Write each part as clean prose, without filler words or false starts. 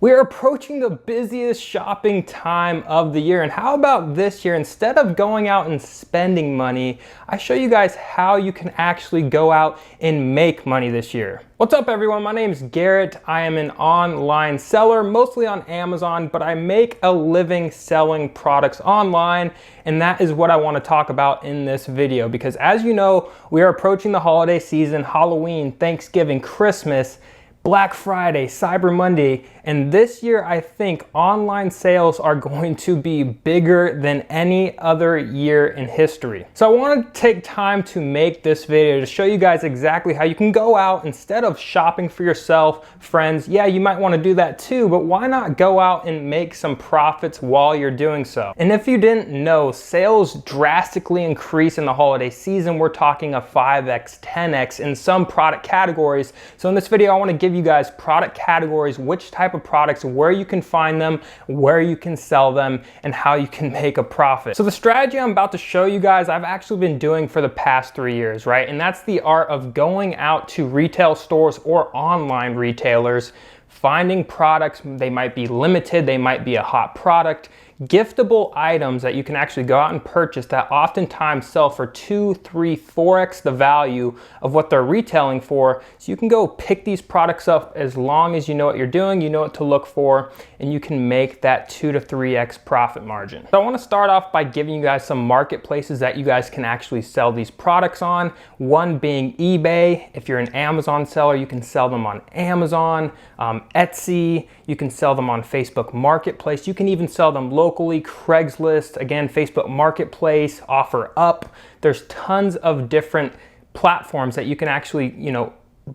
We are approaching the busiest shopping time of the year, and how about this year, instead of going out and spending money, I show you guys how you can actually go out and make money this year. What's up everyone, my name is Garrett. I am an online seller, mostly on Amazon, but I make a living selling products online, and that is what I want to talk about in this video, because as you know, we are approaching the holiday season, Halloween, Thanksgiving, Christmas, Black Friday, Cyber Monday, and this year I think online sales are going to be bigger than any other year in history. So I want to take time to make this video to show you guys exactly how you can go out instead of shopping for yourself, friends. Yeah, you might want to do that too, but why not go out and make some profits while you're doing so? And if you didn't know, sales drastically increase in the holiday season. We're talking a 5x, 10x in some product categories. So in this video, I want to give you guys product categories, which type of products, where you can find them, where you can sell them, and how you can make a profit. So the strategy I'm about to show you guys, I've actually been doing for the past 3 years, right? And that's the art of going out to retail stores or online retailers, finding products. They might be limited, they might be a hot product, giftable items that you can actually go out and purchase that oftentimes sell for 2, 3, 4x the value of what they're retailing for. So you can go pick these products up as long as you know what you're doing, you know what to look for, and you can make that 2 to 3x profit margin. So I want to start off by giving you guys some marketplaces that you guys can actually sell these products on. One being eBay. If you're an Amazon seller, you can sell them on Amazon, Etsy, you can sell them on Facebook Marketplace, you can even sell them locally, Craigslist, again, Facebook Marketplace, OfferUp. There's tons of different platforms that you can actually,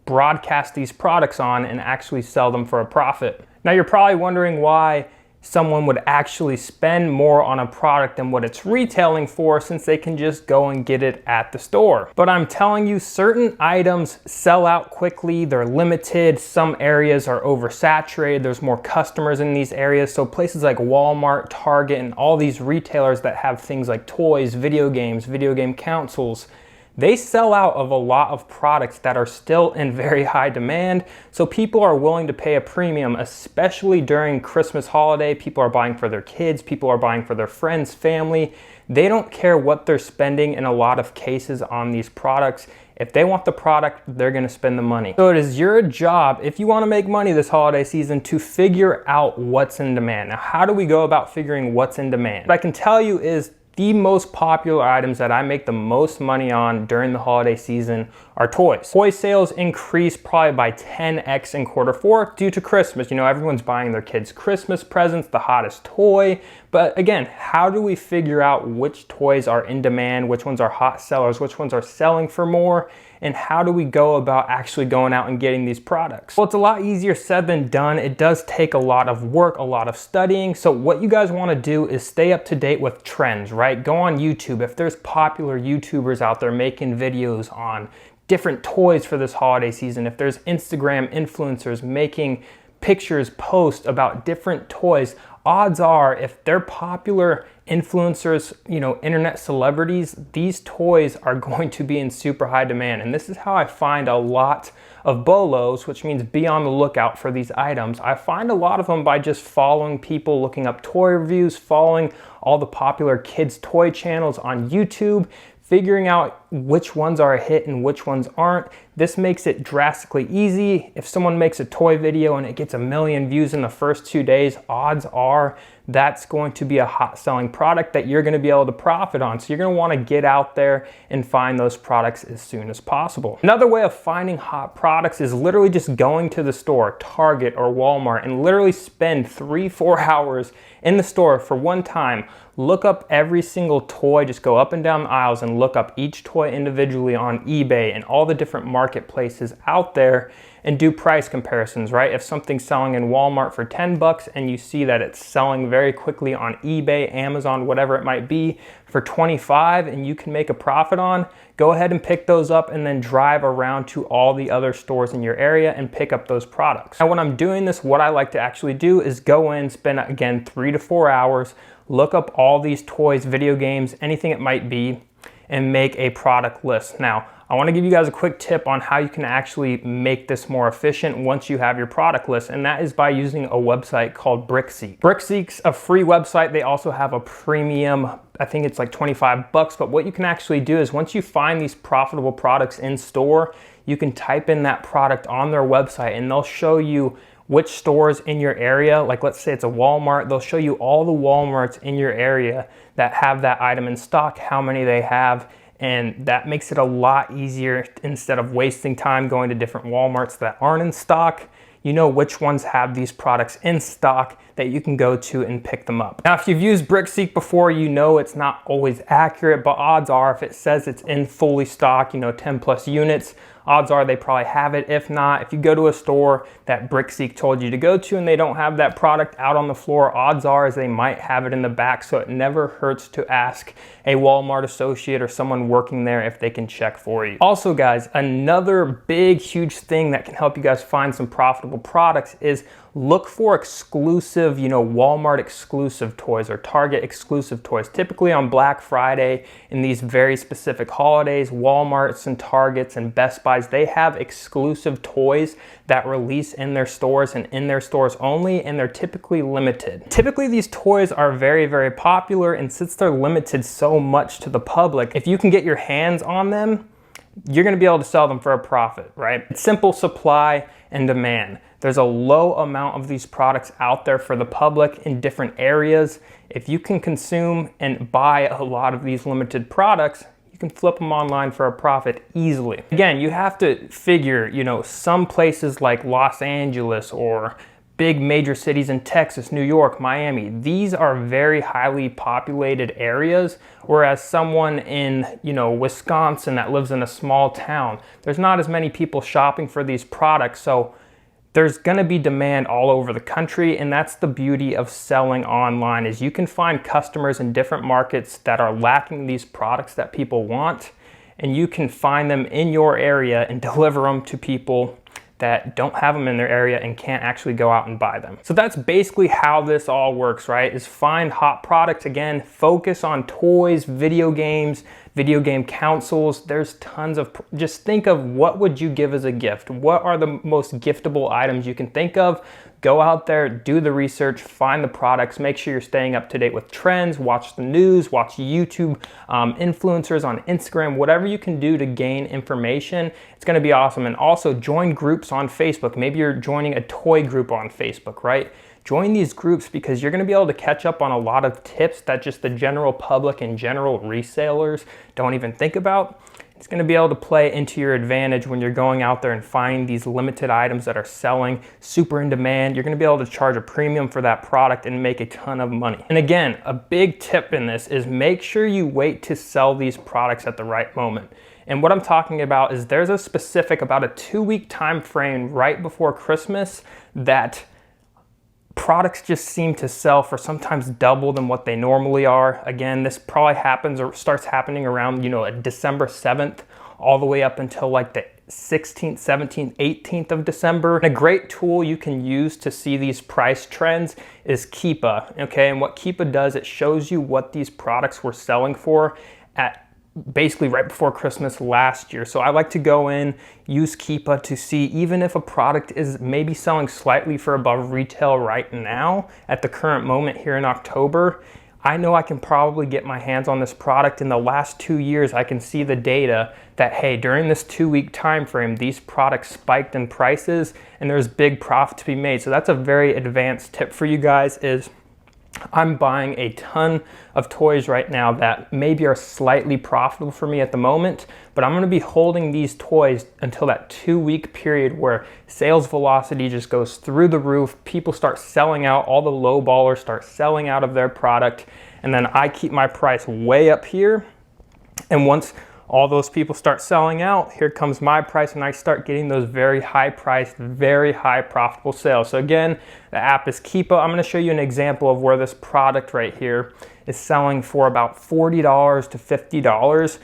broadcast these products on and actually sell them for a profit. Now you're probably wondering why someone would actually spend more on a product than what it's retailing for, since they can just go and get it at the store. But I'm telling you, certain items sell out quickly, they're limited, some areas are oversaturated, there's more customers in these areas. So places like Walmart, Target, and all these retailers that have things like toys, video games, video game consoles, they sell out of a lot of products that are still in very high demand. So people are willing to pay a premium, especially during Christmas holiday. People are buying for their kids, people are buying for their friends, family. They don't care what they're spending in a lot of cases on these products. If they want the product, they're gonna spend the money. So it is your job, if you wanna make money this holiday season, to figure out what's in demand. Now, how do we go about figuring what's in demand? What I can tell you is the most popular items that I make the most money on during the holiday season are toys. Toy sales increase probably by 10x in Q4 due to Christmas. Everyone's buying their kids Christmas presents, the hottest toy. But again, how do we figure out which toys are in demand, which ones are hot sellers, which ones are selling for more, and how do we go about actually going out and getting these products? Well, it's a lot easier said than done. It does take a lot of work, a lot of studying. So what you guys want to do is stay up to date with trends, right? Go on YouTube. If there's popular YouTubers out there making videos on different toys for this holiday season, if there's Instagram influencers making pictures, posts about different toys, odds are if they're popular influencers, internet celebrities, these toys are going to be in super high demand. And this is how I find a lot of BOLOs, which means be on the lookout for these items. I find a lot of them by just following people, looking up toy reviews, following all the popular kids toy channels on YouTube, figuring out which ones are a hit and which ones aren't. This makes it drastically easy. If someone makes a toy video and it gets 1 million views in the first 2 days, odds are that's going to be a hot selling product that you're gonna be able to profit on. So you're gonna wanna get out there and find those products as soon as possible. Another way of finding hot products is literally just going to the store, Target or Walmart, and literally spend 3-4 hours in the store for one time. Look up every single toy, just go up and down the aisles and look up each toy individually on eBay and all the different marketplaces out there, and do price comparisons, right? If something's selling in Walmart for 10 bucks and you see that it's selling very quickly on eBay, Amazon, whatever it might be, for 25 and you can make a profit on, go ahead and pick those up and then drive around to all the other stores in your area and pick up those products. Now, when I'm doing this, what I like to actually do is go in, spend again 3 to 4 hours, look up all these toys, video games, anything it might be, and make a product list. Now, I want to give you guys a quick tip on how you can actually make this more efficient once you have your product list, and that is by using a website called Brickseek. Brickseek's a free website. They also have a premium, I think it's like 25 bucks, but what you can actually do is once you find these profitable products in store, you can type in that product on their website and they'll show you which stores in your area. Like let's say it's a Walmart, they'll show you all the Walmarts in your area that have that item in stock, how many they have, and that makes it a lot easier. Instead of wasting time going to different Walmarts that aren't in stock, you know which ones have these products in stock that you can go to and pick them up. Now, if you've used Brickseek before, you know it's not always accurate, but odds are if it says it's in fully stock, 10 plus units, odds are they probably have it. If not, if you go to a store that Brickseek told you to go to and they don't have that product out on the floor, odds are is they might have it in the back, so it never hurts to ask a Walmart associate or someone working there if they can check for you. Also guys, another big, huge thing that can help you guys find some profitable products is look for exclusive, Walmart exclusive toys or Target exclusive toys. Typically on Black Friday in these very specific holidays, Walmarts and Targets and Best Buys, they have exclusive toys that release in their stores and in their stores only, and they're typically limited. Typically these toys are very, very popular, and since they're limited so much to the public, if you can get your hands on them, you're gonna be able to sell them for a profit, right? It's simple supply and demand. There's a low amount of these products out there for the public in different areas. If you can consume and buy a lot of these limited products, you can flip them online for a profit easily. Again, you have to figure, some places like Los Angeles or big major cities in Texas, New York, Miami, these are very highly populated areas, whereas someone in, Wisconsin that lives in a small town, there's not as many people shopping for these products, so there's gonna be demand all over the country, and that's the beauty of selling online, is you can find customers in different markets that are lacking these products that people want, and you can find them in your area and deliver them to people that don't have them in their area and can't actually go out and buy them. So that's basically how this all works, right? Is find hot products. Again, focus on toys, video games, video game consoles. There's tons of, just think of what would you give as a gift? What are the most giftable items you can think of? Go out there, do the research, find the products, make sure you're staying up to date with trends, watch the news, watch YouTube, influencers on Instagram, whatever you can do to gain information, it's gonna be awesome. And also join groups on Facebook. Maybe you're joining a toy group on Facebook, right? Join these groups because you're gonna be able to catch up on a lot of tips that just the general public and general resellers don't even think about. It's gonna be able to play into your advantage when you're going out there and finding these limited items that are selling super in demand. You're gonna be able to charge a premium for that product and make a ton of money. And again, a big tip in this is make sure you wait to sell these products at the right moment. And what I'm talking about is there's a specific, about a 2-week time frame right before Christmas that products just seem to sell for sometimes double than what they normally are. Again, this probably happens or starts happening around, December 7th, all the way up until like the 16th, 17th, 18th of December. And a great tool you can use to see these price trends is Keepa, okay? And what Keepa does, it shows you what these products were selling for at basically right before Christmas last year. So I like to go in, use Keepa to see even if a product is maybe selling slightly for above retail right now at the current moment here in October, I know I can probably get my hands on this product. In the last 2 years, I can see the data that, hey, during this 2-week time frame, these products spiked in prices and there's big profit to be made. So that's a very advanced tip for you guys. Is I'm buying a ton of toys right now that maybe are slightly profitable for me at the moment, but I'm gonna be holding these toys until that 2-week period where sales velocity just goes through the roof. People start selling out, all the low ballers start selling out of their product, and then I keep my price way up here. And once all those people start selling out, here comes my price, and I start getting those very high priced, very high profitable sales. So again, the app is Keepa. I'm gonna show you an example of where this product right here is selling for about $40 to $50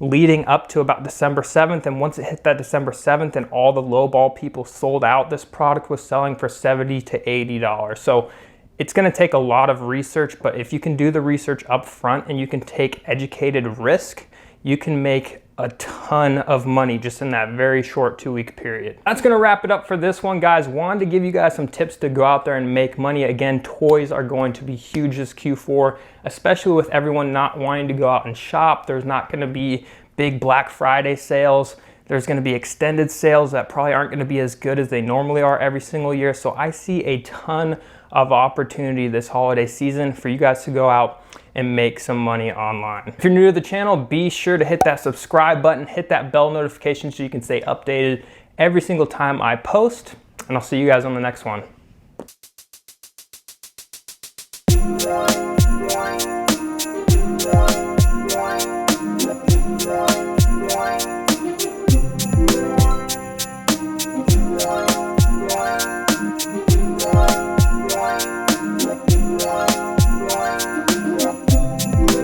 leading up to about December 7th. And once it hit that December 7th and all the lowball people sold out, this product was selling for $70 to $80. So it's gonna take a lot of research, but if you can do the research up front and you can take educated risk, you can make a ton of money just in that very short 2-week period. That's gonna wrap it up for this one, guys. Wanted to give you guys some tips to go out there and make money. Again, toys are going to be huge this Q4, especially with everyone not wanting to go out and shop. There's not gonna be big Black Friday sales. There's gonna be extended sales that probably aren't gonna be as good as they normally are every single year. So I see a ton of opportunity this holiday season for you guys to go out and make some money online. If you're new to the channel, be sure to hit that subscribe button, hit that bell notification so you can stay updated every single time I post, and I'll see you guys on the next one.